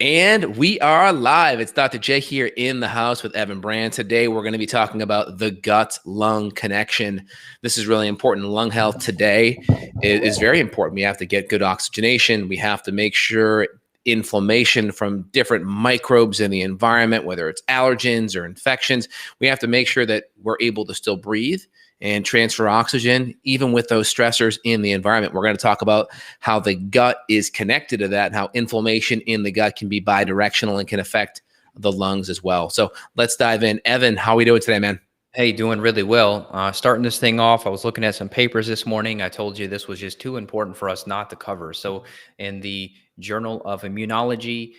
And we are live. It's Dr. J here in the house with Evan Brand. Today, we're going to be talking about the gut-lung connection. This is really important. Lung health today is very important. We have to get good oxygenation. We have to make sure inflammation from different microbes in the environment, whether it's allergens or infections, we have to make sure that we're able to still breathe and transfer oxygen, even with those stressors in the environment. We're going to talk about how the gut is connected to that and how inflammation in the gut can be bidirectional and can affect the lungs as well. So let's dive in. Evan, how are we doing today, man? Hey, doing really well. Starting this thing off, I was looking at some papers this morning. I told you this was just too important for us not to cover. So in the Journal of Immunology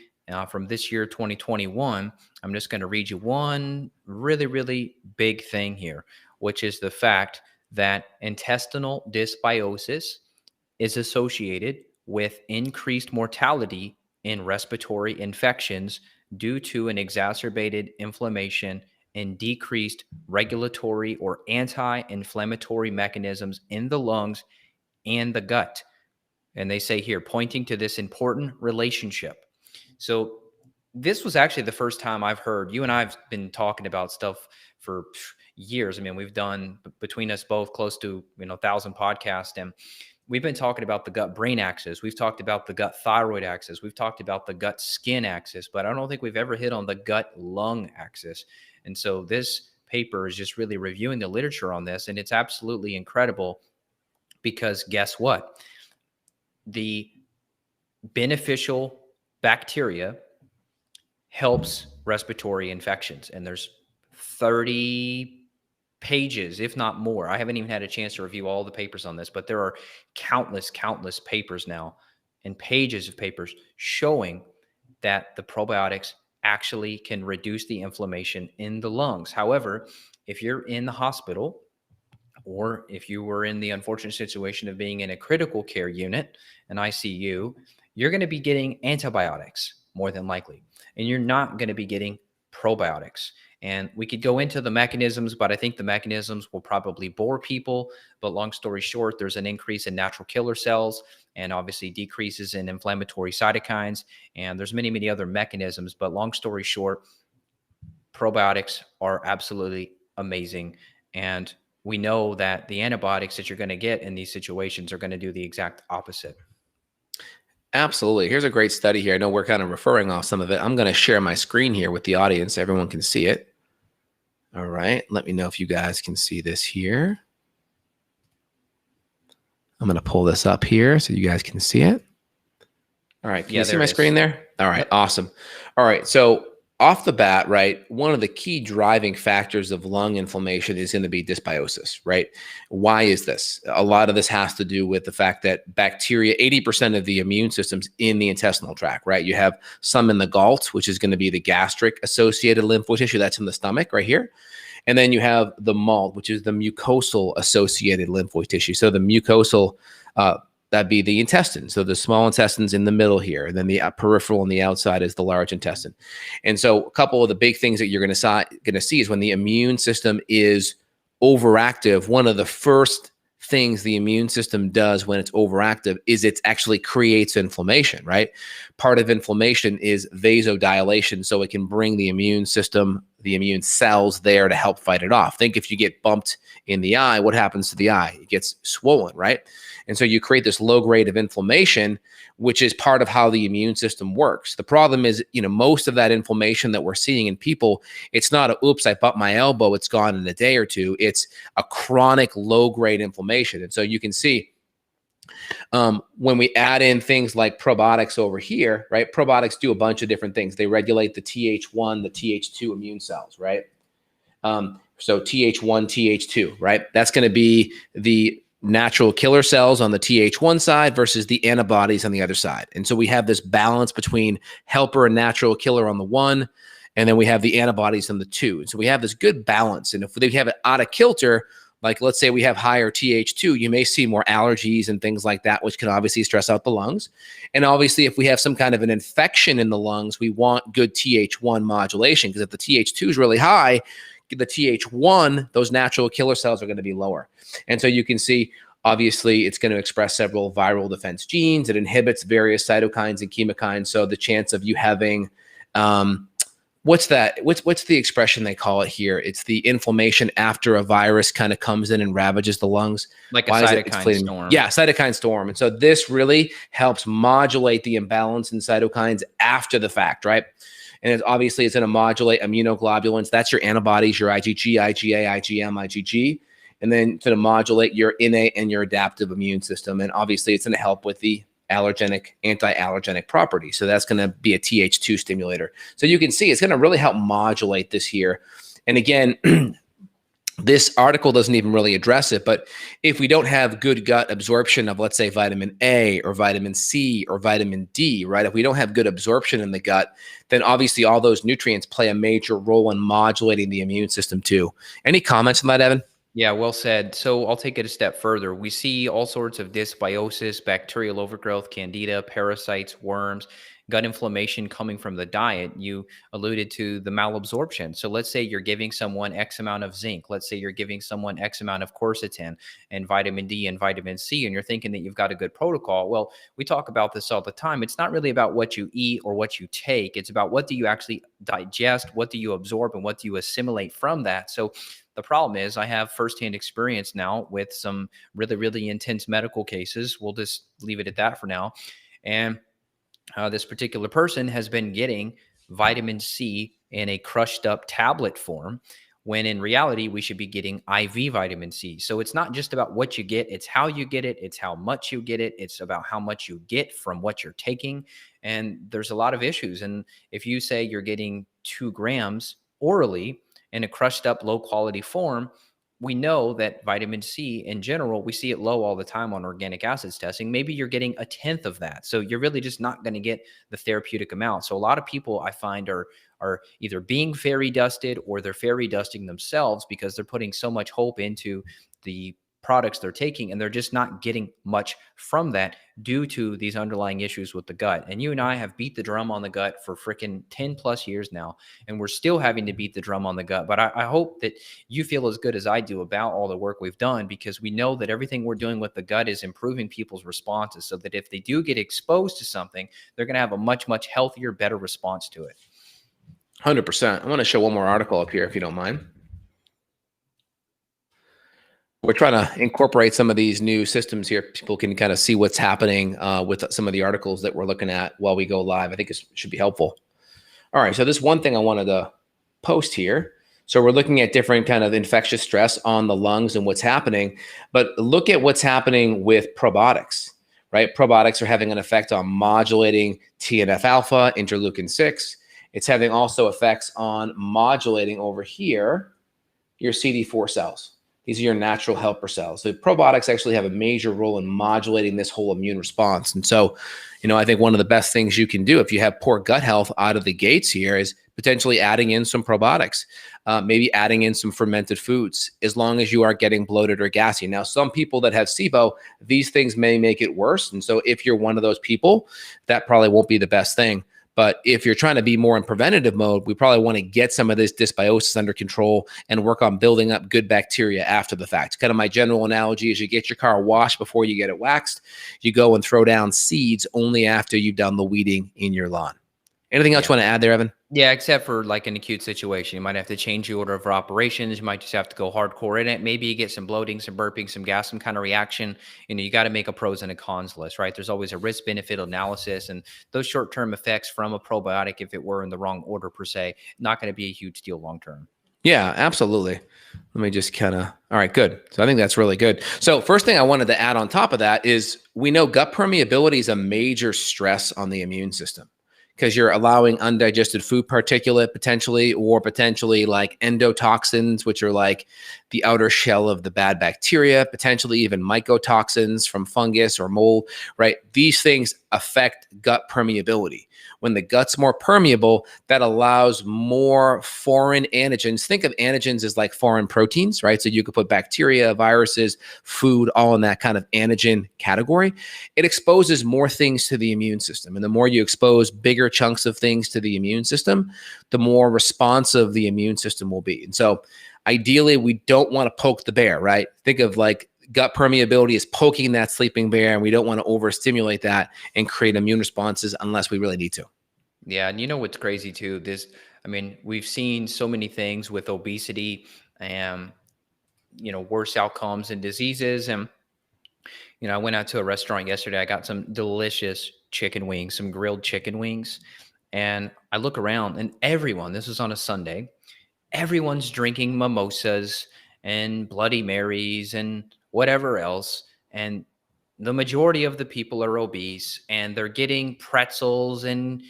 from this year, 2021, I'm just going to read you one really big thing here, which is the fact that intestinal dysbiosis is associated with increased mortality in respiratory infections due to an exacerbated inflammation and decreased regulatory or anti-inflammatory mechanisms in the lungs and the gut. And they say here, pointing to this important relationship. So this was actually the first time I've heard, you and I've been talking about stuff for years. I mean, we've done between us both close to 1,000 podcasts, and we've been talking about the gut brain axis. We've talked about the gut thyroid axis. We've talked about the gut skin axis, but I don't think we've ever hit on the gut lung axis. And so this paper is just really reviewing the literature on this, and it's absolutely incredible because guess what? The beneficial bacteria helps respiratory infections, and there's 30 pages, if not more. I haven't even had a chance to review all the papers on this, but there are countless papers now and pages of papers showing that the probiotics actually can reduce the inflammation in the lungs. However, if you're in the hospital or if you were in the unfortunate situation of being in a critical care unit, an ICU, you're going to be getting antibiotics more than likely, and you're not going to be getting probiotics. And we could go into the mechanisms, but I think the mechanisms will probably bore people. But long story short, there's an increase in natural killer cells and obviously decreases in inflammatory cytokines. And there's many other mechanisms. But long story short, probiotics are absolutely amazing. And we know that the antibiotics that you're going to get in these situations are going to do the exact opposite. Absolutely. Here's a great study here. I know we're kind of referring off some of it. I'm going to share my screen here with the audience. Everyone can see it. All right. Let me know if you guys can see this here. I'm going to pull this up here so you guys can see it. All right. Can you see my screen there? All right. Awesome. All right. So off the bat, right, one of the key driving factors of lung inflammation is going to be dysbiosis, right? Why is this? A lot of this has to do with the fact that bacteria, 80% of the immune system's in the intestinal tract, right? You have some in the GALT, which is going to be the gastric associated lymphoid tissue that's in the stomach right here. And then you have the MALT, which is the mucosal associated lymphoid tissue. So the mucosal, that'd be the intestine. So the small intestine's in the middle here, and then the peripheral on the outside is the large intestine. And so a couple of the big things that you're going to see is when the immune system is overactive, one of the first things the immune system does when it's overactive is it actually creates inflammation, right? Part of inflammation is vasodilation, so it can bring the immune system, the immune cells there to help fight it off. Think if you get bumped in the eye, what happens to the eye? It gets swollen, right? And so you create this low grade of inflammation, which is part of how the immune system works. The problem is, most of that inflammation that we're seeing in people, it's not a, oops, I bumped my elbow, it's gone in a day or two. It's a chronic low grade inflammation. And so you can see when we add in things like probiotics over here, right? Probiotics do a bunch of different things. They regulate the Th1, the Th2 immune cells, right? So Th1, Th2, right? That's going to be the natural killer cells on the Th1 side versus the antibodies on the other side. And so we have this balance between helper and natural killer on the one, and then we have the antibodies on the two. And so we have this good balance. And if we have it out of kilter, like let's say we have higher Th2, you may see more allergies and things like that, which can obviously stress out the lungs. And obviously, if we have some kind of an infection in the lungs, we want good Th1 modulation, because if the Th2 is really high, the Th1, those natural killer cells are going to be lower. And so you can see Obviously, it's going to express several viral defense genes. It inhibits various cytokines and chemokines. So the chance of you having, what's the expression they call it here? It's the inflammation after a virus kind of comes in and ravages the lungs. Like a cytokine storm. Yeah, cytokine storm. And so this really helps modulate the imbalance in cytokines after the fact, right? And obviously it's going to modulate immunoglobulins. That's your antibodies, your IgG, IgA, IgM, IgG. And then it's going to modulate your innate and your adaptive immune system. And obviously it's going to help with the allergenic, anti-allergenic properties. So that's going to be a Th2 stimulator. So you can see it's going to really help modulate this here. And again, this article doesn't even really address it, but if we don't have good gut absorption of, let's say, vitamin A or vitamin C or vitamin D, right? If we don't have good absorption in the gut, then obviously all those nutrients play a major role in modulating the immune system too. Any comments on that, Evan? Yeah, well said. So I'll take it a step further. We see all sorts of dysbiosis, bacterial overgrowth, candida, parasites, worms, gut inflammation coming from the diet. You alluded to the malabsorption. So let's say you're giving someone X amount of zinc. Let's say you're giving someone X amount of quercetin and vitamin D and vitamin C, and you're thinking that you've got a good protocol. Well, we talk about this all the time. It's not really about what you eat or what you take. It's about what do you actually digest, what do you absorb, and what do you assimilate from that. So the problem is I have firsthand experience now with some really, really intense medical cases. We'll just leave it at that for now. And this particular person has been getting vitamin C in a crushed up tablet form, when in reality, we should be getting IV vitamin C. So it's not just about what you get, it's how you get it, it's how much you get it, it's about how much you get from what you're taking. And there's a lot of issues. And if you say you're getting 2 grams orally in a crushed up low quality form, we know that vitamin C in general, we see it low all the time on organic acids testing. Maybe you're getting 1/10 of that. So you're really just not going to get the therapeutic amount. So a lot of people I find are either being fairy dusted or they're fairy dusting themselves because they're putting so much hope into the products they're taking, and they're just not getting much from that due to these underlying issues with the gut. And you and I have beat the drum on the gut for freaking 10 plus years now, and we're still having to beat the drum on the gut. But I hope that you feel as good as I do about all the work we've done, because we know that everything we're doing with the gut is improving people's responses, so that if they do get exposed to something, they're going to have a much, much healthier, better response to it. 100%. I want to show one more article up here, if you don't mind. We're trying to incorporate some of these new systems here. People can kind of see what's happening with some of the articles that we're looking at while we go live. I think it should be helpful. All right, so this one thing I wanted to post here. So we're looking at different kind of infectious stress on the lungs and what's happening, but look at what's happening with probiotics, right? Probiotics are having an effect on modulating TNF alpha, interleukin 6. It's having also effects on modulating over here your CD4 cells. These are your natural helper cells. So probiotics actually have a major role in modulating this whole immune response. And so, I think one of the best things you can do if you have poor gut health out of the gates here is potentially adding in some probiotics, maybe adding in some fermented foods, as long as you are getting bloated or gassy. Now, some people that have SIBO, these things may make it worse. And so if you're one of those people, that probably won't be the best thing. But if you're trying to be more in preventative mode, we probably want to get some of this dysbiosis under control and work on building up good bacteria after the fact. Kind of my general analogy is you get your car washed before you get it waxed. You go and throw down seeds only after you've done the weeding in your lawn. Anything else you want to add there, Evan? Yeah, except for like an acute situation. You might have to change the order of operations. You might just have to go hardcore in it. Maybe you get some bloating, some burping, some gas, some kind of reaction. You got to make a pros and a cons list, right? There's always a risk-benefit analysis, and those short-term effects from a probiotic, if it were in the wrong order per se, not going to be a huge deal long-term. Yeah, absolutely. Let me just all right, good. So I think that's really good. So first thing I wanted to add on top of that is we know gut permeability is a major stress on the immune system, because you're allowing undigested food particulate potentially, or potentially like endotoxins, which are like the outer shell of the bad bacteria, potentially even mycotoxins from fungus or mold, right? These things affect gut permeability. When the gut's more permeable, that allows more foreign antigens. Think of antigens as like foreign proteins, right? So you could put bacteria, viruses, food, all in that kind of antigen category. It exposes more things to the immune system. And the more you expose bigger chunks of things to the immune system, the more responsive the immune system will be. And so ideally, we don't want to poke the bear, right? Think of like gut permeability is poking that sleeping bear, and we don't want to overstimulate that and create immune responses unless we really need to. Yeah. And you know what's crazy too? We've seen so many things with obesity and, worse outcomes and diseases. And, I went out to a restaurant yesterday. I got some delicious chicken wings, some grilled chicken wings. And I look around and this was on a Sunday, everyone's drinking mimosas and Bloody Marys and whatever else. And the majority of the people are obese and they're getting pretzels and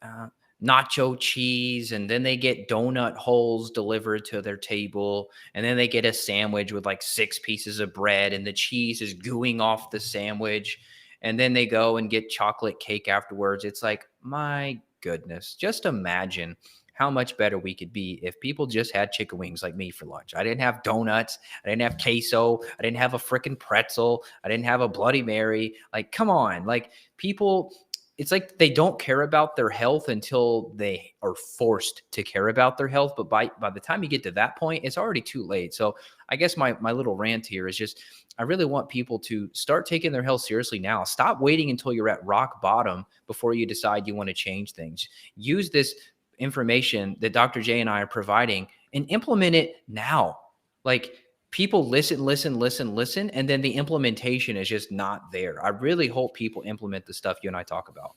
uh, nacho cheese, and then they get donut holes delivered to their table, and then they get a sandwich with like 6 pieces of bread, and the cheese is gooing off the sandwich, and then they go and get chocolate cake afterwards. It's like, my goodness, just imagine how much better we could be if people just had chicken wings like me for lunch. I didn't have donuts. I didn't have queso. I didn't have a freaking pretzel. I didn't have a Bloody Mary. Like, come on. Like, people, it's like they don't care about their health until they are forced to care about their health. But by the time you get to that point, it's already too late. So I guess my little rant here is just, I really want people to start taking their health seriously now. Stop waiting until you're at rock bottom before you decide you want to change things. Use this information that Dr. J and I are providing and implement it now. Like, people listen, and then the implementation is just not there. I really hope people implement the stuff you and I talk about.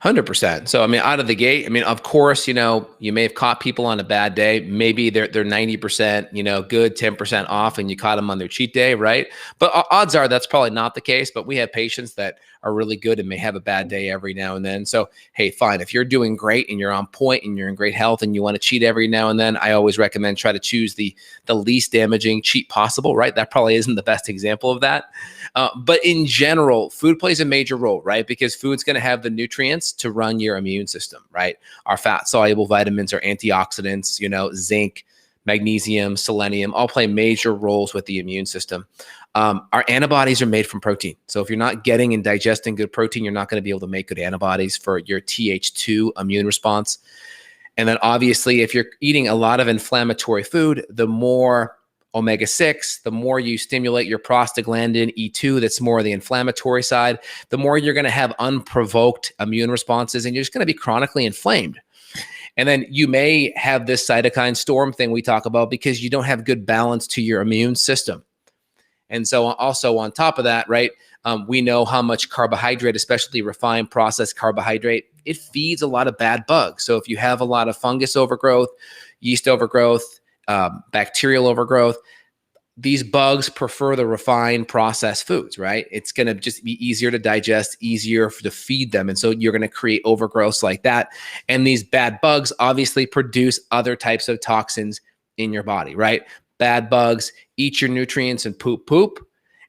100%. So, I mean, out of the gate, I mean, of course, you may have caught people on a bad day. Maybe they're 90%, good, 10% off, and you caught them on their cheat day, right? But odds are that's probably not the case. But we have patients that are really good and may have a bad day every now and then. So, hey, fine. If you're doing great and you're on point and you're in great health and you want to cheat every now and then, I always recommend try to choose the least damaging cheat possible, right? That probably isn't the best example of that. But in general, food plays a major role, right? Because food's going to have the nutrients to run your immune system, right? Our fat soluble vitamins are antioxidants, zinc, magnesium, selenium, all play major roles with the immune system. Our antibodies are made from protein. So if you're not getting and digesting good protein, you're not going to be able to make good antibodies for your Th2 immune response. And then obviously, if you're eating a lot of inflammatory food, the more omega-6, the more you stimulate your prostaglandin E2, that's more the inflammatory side, the more you're going to have unprovoked immune responses, and you're just going to be chronically inflamed. And then you may have this cytokine storm thing we talk about because you don't have good balance to your immune system. And so also on top of that, right, we know how much carbohydrate, especially refined processed carbohydrate, it feeds a lot of bad bugs. So if you have a lot of fungus overgrowth, yeast overgrowth, bacterial overgrowth, these bugs prefer the refined processed foods, right? It's going to just be easier to digest, easier to feed them. And so you're going to create overgrowths like that. And these bad bugs obviously produce other types of toxins in your body, right? Bad bugs eat your nutrients and poop.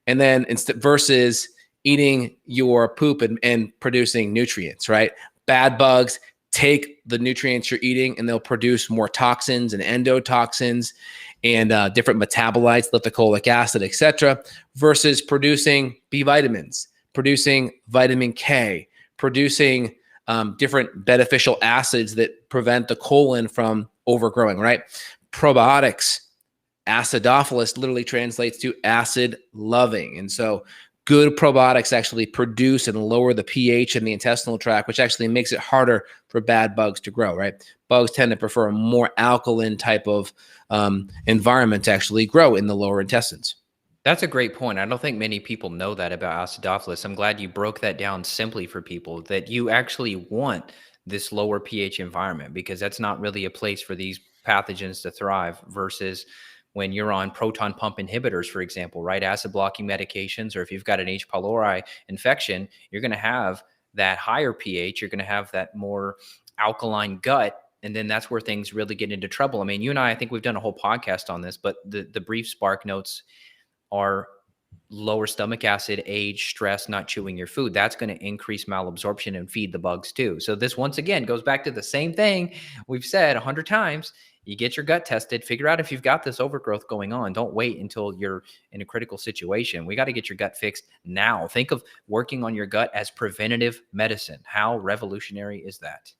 And then versus eating your poop and producing nutrients, right? Bad bugs take the nutrients you're eating and they'll produce more toxins and endotoxins and different metabolites, lithocolic acid, etc., versus producing B vitamins, producing vitamin K, producing different beneficial acids that prevent the colon from overgrowing, right? Probiotics, acidophilus literally translates to acid loving. And so good probiotics actually produce and lower the pH in the intestinal tract, which actually makes it harder for bad bugs to grow, right? Bugs tend to prefer a more alkaline type of environment to actually grow in the lower intestines. That's a great point. I don't think many people know that about acidophilus. I'm glad you broke that down simply for people, that you actually want this lower pH environment, because that's not really a place for these pathogens to thrive, versus when you're on proton pump inhibitors, for example, right? Acid blocking medications, or if you've got an H. pylori infection, you're going to have that higher pH. You're going to have that more alkaline gut. And then that's where things really get into trouble. I mean, you and I think we've done a whole podcast on this, but the brief spark notes are lower stomach acid, age, stress, not chewing your food. That's going to increase malabsorption and feed the bugs too. So this, once again, goes back to the same thing we've said 100 times. You get your gut tested, figure out if you've got this overgrowth going on. Don't wait until you're in a critical situation. We got to get your gut fixed now. Think of working on your gut as preventative medicine. How revolutionary is that?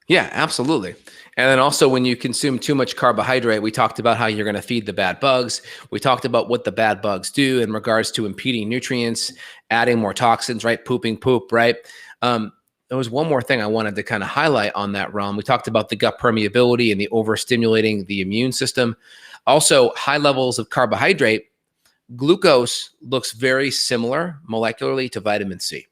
Yeah, absolutely. And then also when you consume too much carbohydrate, we talked about how you're going to feed the bad bugs. We talked about what the bad bugs do in regards to impeding nutrients, adding more toxins, right? Pooping poop, right? Um, there was one more thing I wanted to kind of highlight on that realm. We talked about the gut permeability and the overstimulating the immune system. Also, high levels of carbohydrate, glucose looks very similar molecularly to vitamin C.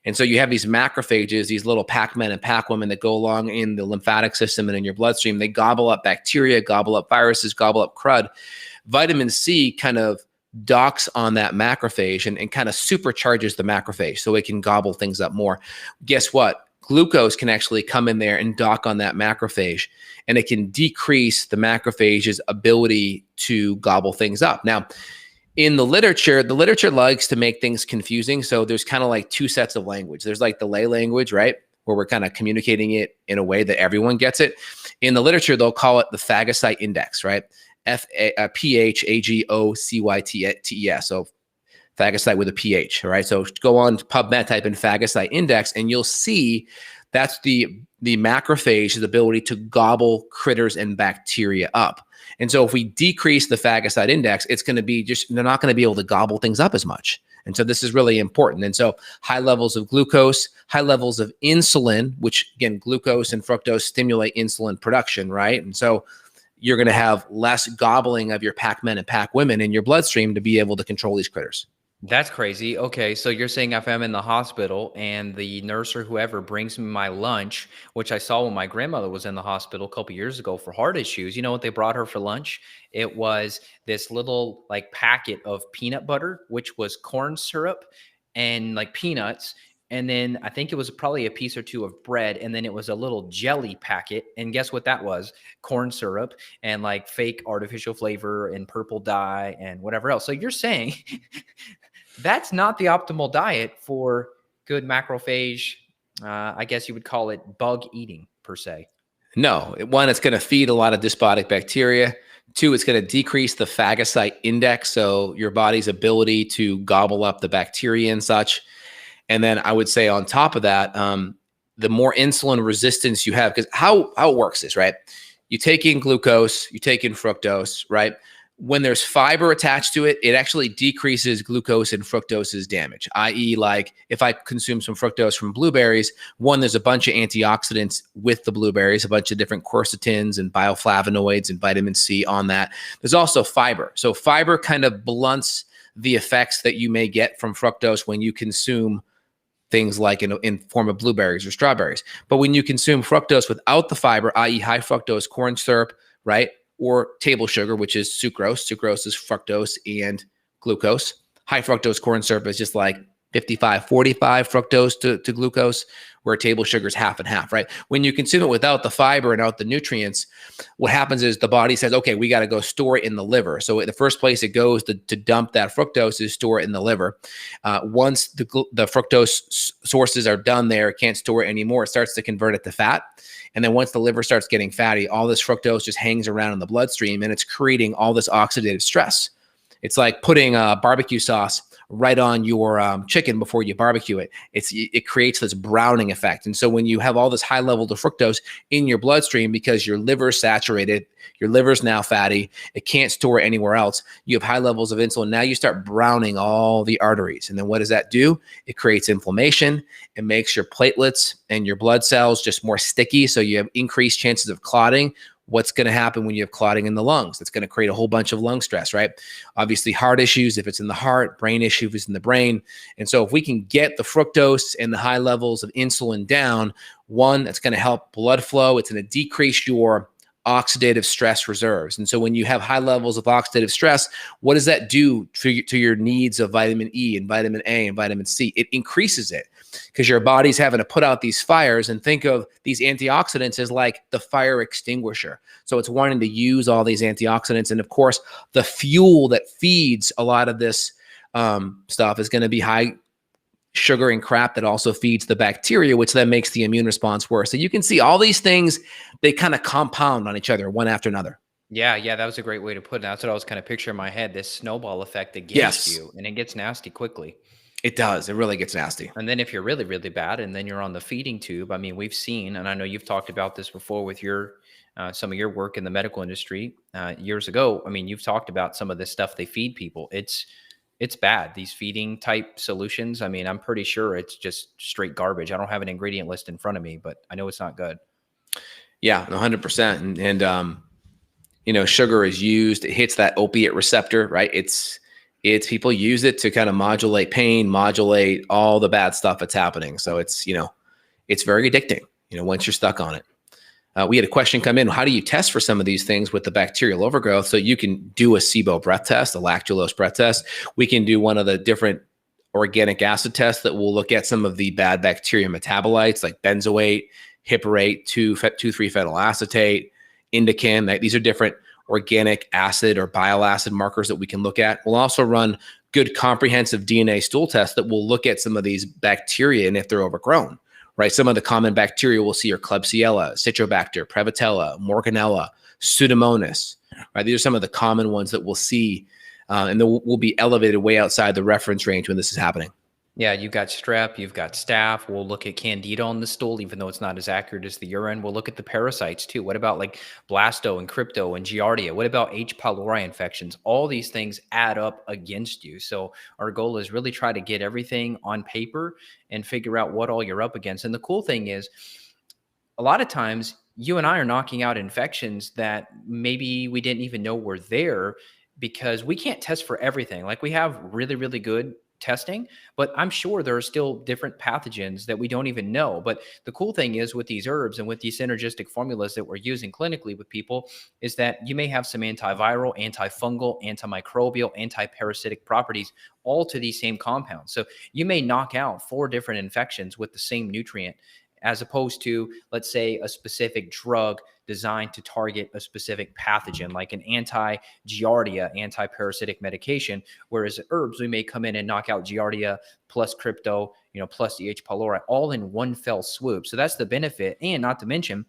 And so you have these macrophages, these little Pac-men and Pac-women that go along in the lymphatic system and in your bloodstream. They gobble up bacteria, gobble up viruses, gobble up crud. Vitamin C kind of docks on that macrophage and kind of supercharges the macrophage so it can gobble things up more. Guess what? Glucose can actually come in there and dock on that macrophage, and it can decrease the macrophage's ability to gobble things up. Now, in the literature likes to make things confusing. So there's kind of like two sets of language. There's like the lay language, right? Where we're kind of communicating it in a way that everyone gets it. In the literature, they'll call it the phagocyte index, right? phagocytes. So phagocyte with a pH, all right? So go on PubMed, type in phagocyte index, and you'll see that's the macrophage's ability to gobble critters and bacteria up. And so if we decrease the phagocyte index, it's going to be they're not going to be able to gobble things up as much. And so this is really important. And so high levels of glucose, high levels of insulin, which again, glucose and fructose stimulate insulin production, right? And so you're going to have less gobbling of your Pac-men and Pac-women in your bloodstream to be able to control these critters. That's crazy. Okay, so you're saying if I'm in the hospital and the nurse or whoever brings me my lunch, which I saw when my grandmother was in the hospital a couple years ago for heart issues, you know what they brought her for lunch? It was this little like packet of peanut butter, which was corn syrup and like peanuts. And then I think it was probably a piece or two of bread. And then it was a little jelly packet. And guess what that was? Corn syrup and like fake artificial flavor and purple dye and whatever else. So you're saying that's not the optimal diet for good macrophage. I guess you would call it bug eating per se. No, one, it's going to feed a lot of dysbiotic bacteria. Two, it's going to decrease the phagocyte index, so your body's ability to gobble up the bacteria and such. And then I would say on top of that, the more insulin resistance you have, because how it works is, right? You take in glucose, you take in fructose, right? When there's fiber attached to it, it actually decreases glucose and fructose's damage, i.e. like if I consume some fructose from blueberries, one, there's a bunch of antioxidants with the blueberries, a bunch of different quercetins and bioflavonoids and vitamin C on that. There's also fiber. So fiber kind of blunts the effects that you may get from fructose when you consume things like in form of blueberries or strawberries. But when you consume fructose without the fiber, i.e. high fructose corn syrup, right? Or table sugar, which is sucrose. Sucrose is fructose and glucose. High fructose corn syrup is just like 55-45 fructose to glucose, where table sugar is half and half, right? When you consume it without the fiber and out the nutrients, what happens is the body says, okay, we got to go store it in the liver. So the first place it goes to dump that fructose is store it in the liver. Once the fructose sources are done there, it can't store it anymore. It starts to convert it to fat. And then once the liver starts getting fatty, all this fructose just hangs around in the bloodstream and it's creating all this oxidative stress. It's like putting barbecue sauce right on your chicken before you barbecue it. It creates this browning effect. And so when you have all this high level of fructose in your bloodstream because your liver's saturated, your liver's now fatty, it can't store it anywhere else, you have high levels of insulin. Now you start browning all the arteries. And then what does that do? It creates inflammation. It makes your platelets and your blood cells just more sticky. So you have increased chances of clotting. What's going to happen when you have clotting in the lungs? It's going to create a whole bunch of lung stress, right? Obviously, heart issues, if it's in the heart, brain issues, if it's in the brain. And so if we can get the fructose and the high levels of insulin down, one, that's going to help blood flow. It's going to decrease your oxidative stress reserves. And so when you have high levels of oxidative stress, what does that do to your needs of vitamin E and vitamin A and vitamin C? It increases it because your body's having to put out these fires, and think of these antioxidants as like the fire extinguisher. So it's wanting to use all these antioxidants. And of course, the fuel that feeds a lot of this stuff is going to be high sugar and crap that also feeds the bacteria, which then makes the immune response worse. So you can see all these things, they kind of compound on each other, one after another. Yeah, that was a great way to put it. That's what I was kind of picturing in my head, this snowball effect against you, and it gets nasty quickly. It does. It really gets nasty. And then if you're really, really bad, and then you're on the feeding tube, I mean, we've seen, and I know you've talked about this before with your some of your work in the medical industry years ago. I mean, you've talked about some of this stuff they feed people. It's bad. These feeding type solutions. I mean, I'm pretty sure it's just straight garbage. I don't have an ingredient list in front of me, but I know it's not good. Yeah, 100%. And you know, sugar is used. It hits that opiate receptor, right? It's people use it to kind of modulate pain, modulate all the bad stuff that's happening. So it's, you know, it's very addicting, you know, once you're stuck on it. We had a question come in. How do you test for some of these things with the bacterial overgrowth? So you can do a SIBO breath test, a lactulose breath test. We can do one of the different organic acid tests that will look at some of the bad bacteria metabolites like benzoate, hippurate, 2,3-phenyl acetate, indicam. These are different organic acid or bile acid markers that we can look at. We'll also run good comprehensive DNA stool tests that will look at some of these bacteria and if they're overgrown, right? Some of the common bacteria we'll see are Klebsiella, Citrobacter, Prevotella, Morganella, Pseudomonas, right? These are some of the common ones that we'll see, and they will be elevated way outside the reference range when this is happening. Yeah, you've got strep, you've got staph. We'll look at candida on the stool, even though it's not as accurate as the urine. We'll look at the parasites too. What about like blasto and crypto and giardia? What about H. pylori infections? All these things add up against you. So our goal is really try to get everything on paper and figure out what all you're up against. And the cool thing is, a lot of times you and I are knocking out infections that maybe we didn't even know were there because we can't test for everything. Like we have really, really good testing, but I'm sure there are still different pathogens that we don't even know. But the cool thing is with these herbs and with these synergistic formulas that we're using clinically with people is that you may have some antiviral, antifungal, antimicrobial, antiparasitic properties all to these same compounds. So you may knock out 4 different infections with the same nutrient, as opposed to, let's say, a specific drug designed to target a specific pathogen, like an anti-giardia, anti-parasitic medication. Whereas herbs, we may come in and knock out giardia plus crypto, you know, plus the H. pylori, all in one fell swoop. So that's the benefit. And not to mention,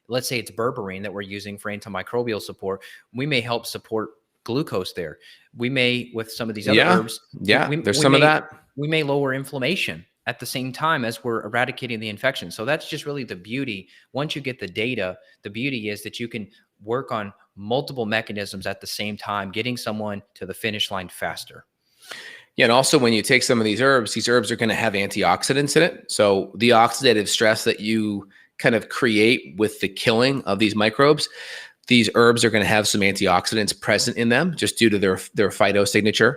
let's say it's berberine that we're using for antimicrobial support. We may help support glucose there. We may, with some of these other herbs, there's some of that. We may lower inflammation at the same time as we're eradicating the infection. So that's just really the beauty. Once you get the data, the beauty is that you can work on multiple mechanisms at the same time, getting someone to the finish line faster. Yeah, and also when you take some of these herbs are going to have antioxidants in it. So the oxidative stress that you kind of create with the killing of these microbes, these herbs are going to have some antioxidants present in them just due to their phytosignature.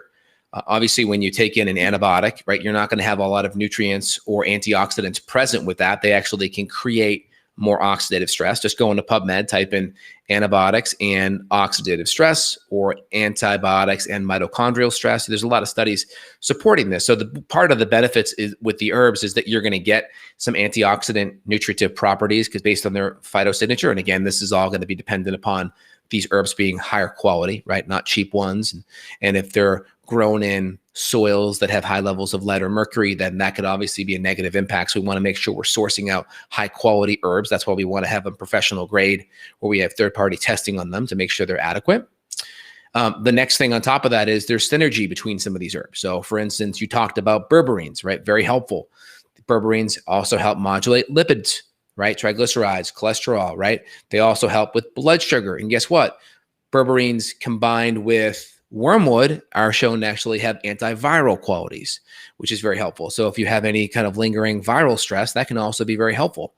Obviously, when you take in an antibiotic, right, you're not going to have a lot of nutrients or antioxidants present with that. They actually can create more oxidative stress. Just go into PubMed, type in antibiotics and oxidative stress or antibiotics and mitochondrial stress. There's a lot of studies supporting this. So the part of the benefits is with the herbs is that you're going to get some antioxidant nutritive properties because based on their phytosignature. And again, this is all going to be dependent upon these herbs being higher quality, right? Not cheap ones. And if they're grown in soils that have high levels of lead or mercury, then that could obviously be a negative impact. So we want to make sure we're sourcing out high quality herbs. That's why we want to have them professional grade where we have third-party testing on them to make sure they're adequate. The next thing on top of that is there's synergy between some of these herbs. So for instance, you talked about berberines, right? Very helpful. Berberines also help modulate lipids, right? Triglycerides, cholesterol, right? They also help with blood sugar. And guess what? Berberines combined with wormwood are shown to actually have antiviral qualities, which is very helpful. So if you have any kind of lingering viral stress, that can also be very helpful.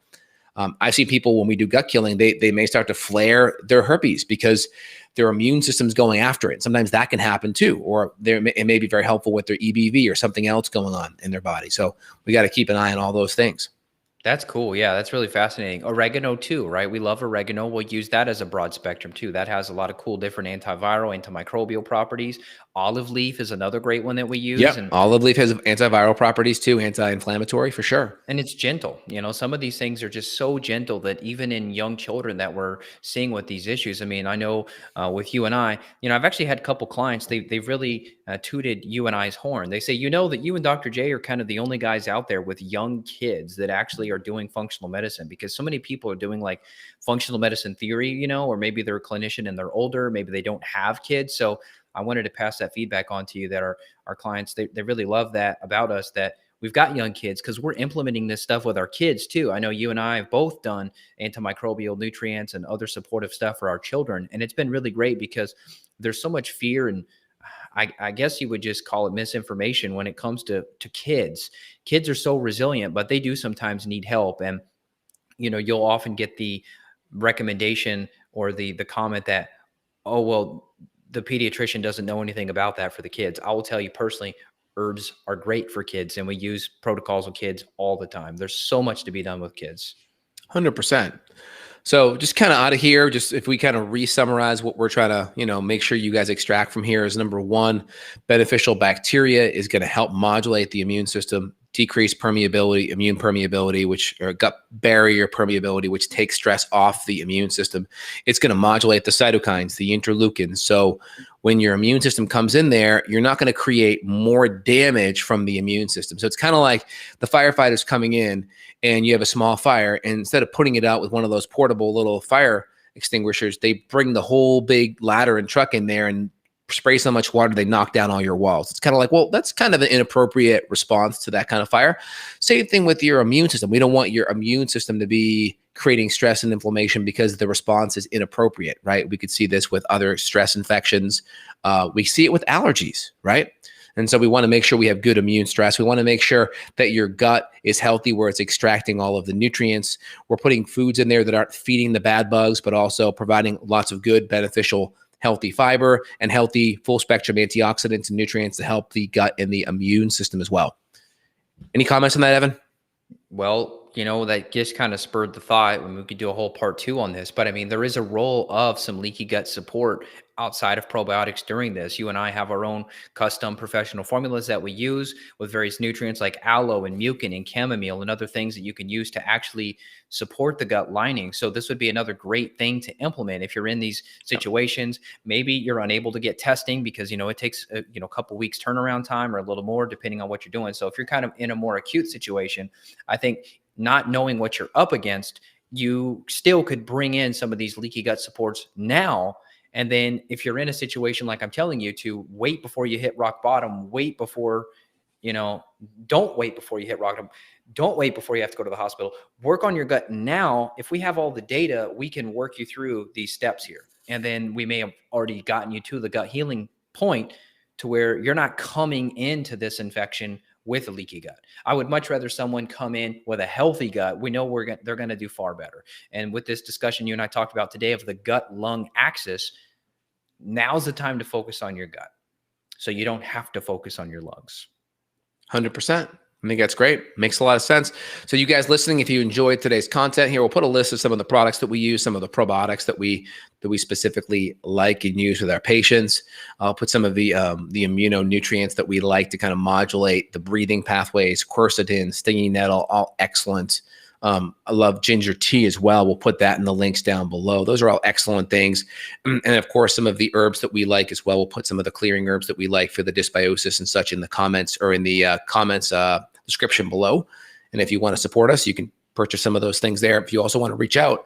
I see people when we do gut killing, they may start to flare their herpes because their immune system's going after it. Sometimes that can happen too, or it may be very helpful with their EBV or something else going on in their body. So we got to keep an eye on all those things. That's cool. Yeah, that's really fascinating. Oregano too, right? We love oregano. We'll use that as a broad spectrum too. That has a lot of cool different antiviral, antimicrobial properties. Olive leaf is another great one that we use. Yeah, olive leaf has antiviral properties too, anti-inflammatory for sure. And it's gentle. You know, some of these things are just so gentle that even in young children that we're seeing with these issues. I mean, I know with you and I, you know, I've actually had a couple clients, they've really tooted you and I's horn. They say, you know, that you and Dr. J are kind of the only guys out there with young kids that actually are doing functional medicine, because so many people are doing like functional medicine theory, you know, or maybe they're a clinician and they're older, maybe they don't have kids. So I wanted to pass that feedback on to you, that our clients, they really love that about us, that we've got young kids, because we're implementing this stuff with our kids too. I know you and I have both done antimicrobial nutrients and other supportive stuff for our children. And it's been really great because there's so much fear, and I guess you would just call it misinformation when it comes to kids. Kids are so resilient, but they do sometimes need help. And, you'll often get the recommendation or the comment that, oh, well, the pediatrician doesn't know anything about that for the kids. I will tell you personally, herbs are great for kids, and we use protocols with kids all the time. There's so much to be done with kids. 100%. So just kind of out of here, just if we kind of re-summarize what we're trying to, make sure you guys extract from here is, number one, beneficial bacteria is going to help modulate the immune system, decrease permeability, immune permeability, or gut barrier permeability, which takes stress off the immune system. It's going to modulate the cytokines, the interleukins. So when your immune system comes in there, you're not going to create more damage from the immune system. So it's kind of like the firefighters coming in and you have a small fire, and instead of putting it out with one of those portable little fire extinguishers, they bring the whole big ladder and truck in there and spray so much water they knock down all your walls. It's kind of like, well, that's kind of an inappropriate response to that kind of fire. Same thing with your immune system. We don't want your immune system to be creating stress and inflammation because the response is inappropriate, right? We could see this with other stress infections. We see it with allergies, right? And so we want to make sure we have good immune stress. We want to make sure that your gut is healthy, where it's extracting all of the nutrients. We're putting foods in there that aren't feeding the bad bugs, but also providing lots of good, beneficial, healthy fiber and healthy full spectrum antioxidants and nutrients to help the gut and the immune system as well. Any comments on that, Evan? Well, that just kind of spurred the thought, and we could do a whole part 2 on this, but I mean, there is a role of some leaky gut support outside of probiotics during this. You and I have our own custom professional formulas that we use with various nutrients like aloe and mucin and chamomile and other things that you can use to actually support the gut lining. So this would be another great thing to implement if you're in these situations. Maybe you're unable to get testing because, it takes a couple weeks turnaround time or a little more depending on what you're doing. So if you're kind of in a more acute situation, I think not knowing what you're up against, you still could bring in some of these leaky gut supports now. And then if you're in a situation like I'm telling you to, wait before you hit rock bottom, wait before, don't wait before you hit rock bottom. Don't wait before you have to go to the hospital. Work on your gut now. If we have all the data, we can work you through these steps here. And then we may have already gotten you to the gut healing point to where you're not coming into this infection with a leaky gut. I would much rather someone come in with a healthy gut. We know they're going to do far better. And with this discussion you and I talked about today of the gut-lung axis, now's the time to focus on your gut, so you don't have to focus on your lungs. 100%. I think that's great. Makes a lot of sense. So you guys listening, if you enjoyed today's content here, we'll put a list of some of the products that we use, some of the probiotics that we specifically like and use with our patients. I'll put some of the immunonutrients that we like to kind of modulate the breathing pathways, quercetin, stinging nettle, all excellent. I love ginger tea as well. We'll put that in the links down below. Those are all excellent things. And of course, some of the herbs that we like as well. We'll put some of the clearing herbs that we like for the dysbiosis and such in the comments, or in the comments description below. And if you want to support us, you can purchase some of those things there. If you also want to reach out,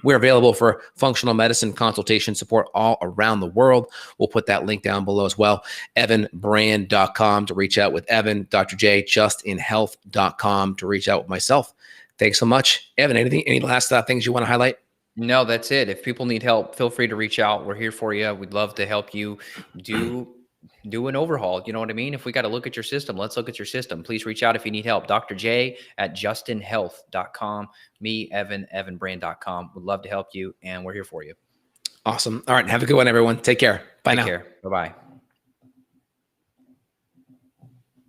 we're available for functional medicine consultation support all around the world. We'll put that link down below as well. evanbrand.com to reach out with Evan. Dr. J, justinhealth.com to reach out with myself. Thanks so much. Evan, any last things you want to highlight? No, that's it. If people need help, feel free to reach out. We're here for you. We'd love to help you do an overhaul. You know what I mean? If we got to look at your system, let's look at your system. Please reach out if you need help. Dr. J at justinhealth.com. Me, Evan, evanbrand.com. We'd love to help you, and we're here for you. Awesome. All right. Have a good one, everyone. Take care. Bye now. Take care. Bye-bye.